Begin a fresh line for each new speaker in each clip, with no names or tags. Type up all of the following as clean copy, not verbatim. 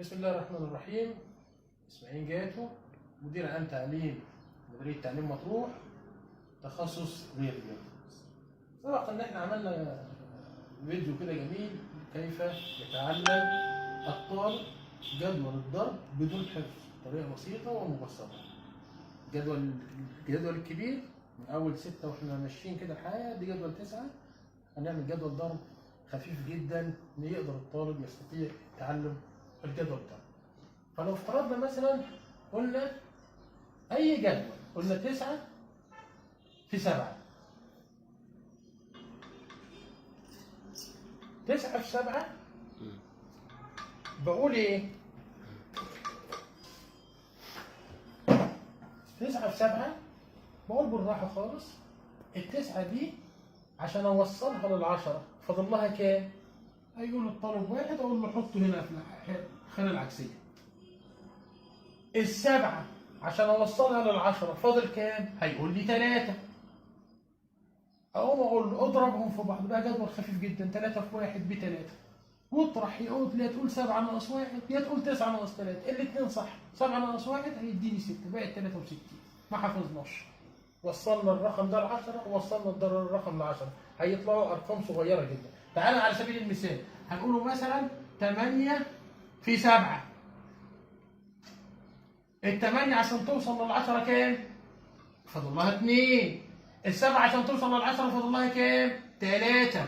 بسم الله الرحمن الرحيم. اسماعيل جاتو، مدير عام تعليم مديرية تعليم مطروح، تخصص رياضيات. سبق ان احنا عملنا فيديو كده جميل كيف يتعلم الطالب جدول الضرب بدون حفظ، طريقة بسيطة ومبسطة. الجدول الكبير من اول 6 واحنا ماشيين كده لحد جدول 9، هنعمل جدول ضرب خفيف جدا يقدر الطالب يستطيع تعلم الجدول ده. فلو افترضنا مثلا قلنا اي جدول، قلنا 9 في 7، 9 في 7 بقول ايه؟ 9 في 7 بقول بالراحه خالص، التسعه دي عشان اوصلها للعشره فاضل لها كام؟ هيقول الطالب واحد، اقول له حطه هنا في الخانه العكسيه. السبعه عشان اوصلها للعشره فاضل كام؟ هيقول لي 3. اقوم اقول له اضربهم في بعض، بقى جدول خفيف جدا، 3 في 1 ب 3، واطرح يقول لا تقول 7 ناقص 1 يا تقول 9 ناقص 3، الاثنين صح. 7 ناقص 1 هيديني 6، بقت 63. ما حفظناش، وصلنا الرقم ده ل10 ووصلنا الرقم ل10، هيطلعوا ارقام صغيره جدا. تعالى على سبيل المثال هنقوله مثلا 8 في 7، ال8 عشان توصل لل10 كام؟ فاضل لها 2. ال7 عشان توصل لل10 فاضل لها كام؟ 3.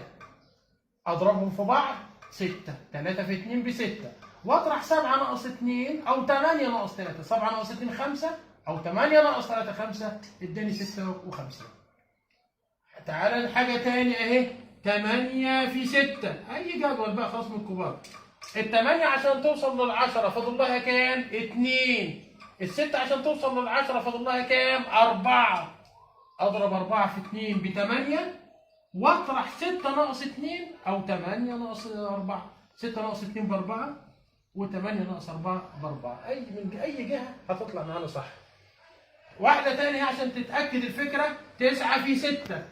اضربهم في بعض 6، 3 في 2 ب6، واطرح 7 ناقص 2 او 8 ناقص 3، 7 ناقص 2 5 او 8 ناقص 3 5، اداني 56. تعالى لحاجه تاني اهي، 8 في 6، اي جدول بقى خاص من الكبار. ال8 عشان توصل لل10 فاضل لها كام؟ 2. ال6 عشان توصل لل10 فاضل لها كام؟ 4. اضرب 4 في 2 ب 8، واطرح 6 ناقص 2 او 8 ناقص 4، 6 ناقص 2 ب 4 و8 ناقص 4 ب 4، اي من اي جهه هتطلع معانا صح. واحده ثانيه عشان تتاكد الفكره، 9 في 6،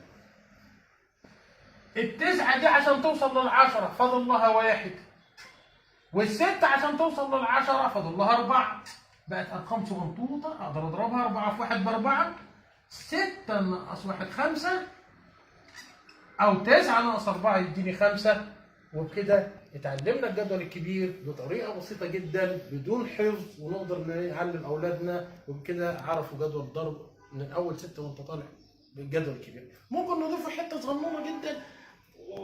التسعه دي عشان توصل لل10 فاضل لها 1، والستة عشان توصل لل10 فاضل لها 4. بقت ارقام صغنطوطه، اقدر اضربها 4 في 1 ب4، 6 ناقص 1 5، أو 9 ناقص 4 يديني 5. وبكده اتعلمنا الجدول الكبير بطريقة بسيطة جدا بدون حفظ، ونقدر نعلم أولادنا، وبكده عرفوا جدول الضرب من أول 6 وأنت طالع بالجدول الكبير. ممكن نضيف حتة صغنونة جدا،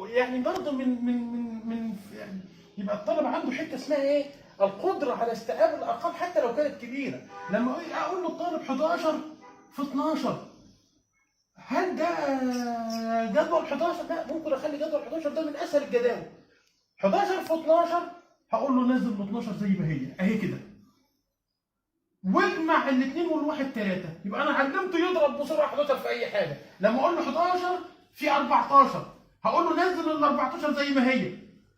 يعني برضه من يعني يبقى الطالب عنده حتة اسمها إيه؟ القدرة على استيعاب الأرقام حتى لو كانت كبيرة. لما أقول له الطالب 11 في 12، هل ده جدول 11؟ لا، ممكن اخلي جدول 11 ده من اسهل الجداول. 11 في 12 هقول له نزل ال 12 زي ما هي اهي كده، واجمع الاثنين والواحد 3، يبقى انا علمته يضرب بسرعه 11 في اي حاجه. لما اقول له 11 في 14 هقول له نزل ال 14 زي ما هي،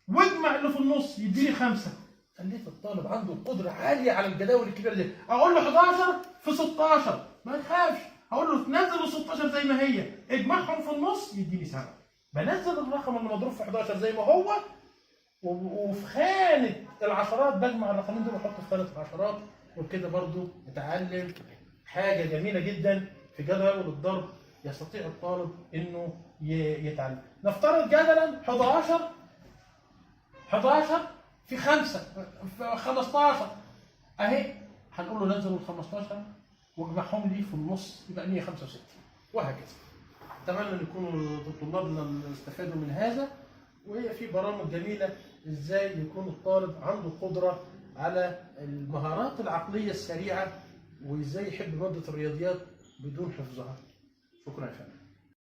واجمع اللي في النص يديني 5. خليت الطالب عنده قدره عاليه على الجداول الكبيره دي. اقول له 11 في 16، ما تخافش، هقول له نزل ال 16 زي ما هي، اجمعهم في النص يديني 7. بنزل الرقم اللي مضروب في 11 زي ما هو، وفي خانه العشرات بجمع الرقمين دول واحطه في خانه العشرات. وبكده برضو نتعلم حاجه جميله جدا في جدول الضرب يستطيع الطالب انه يتعلم. نفترض جدلا 11 في 5 في 15 اهي، هنقول له نزل ال 15 واجمعهم لي في النص يبقى 165، وهكذا. اتمنى ان يكونوا طلابنا استفادوا من هذا، وهي في برامج جميله ازاي يكون الطالب عنده قدره على المهارات العقليه السريعه، وازاي يحب ماده الرياضيات بدون حفظها. شكرا يا فندم.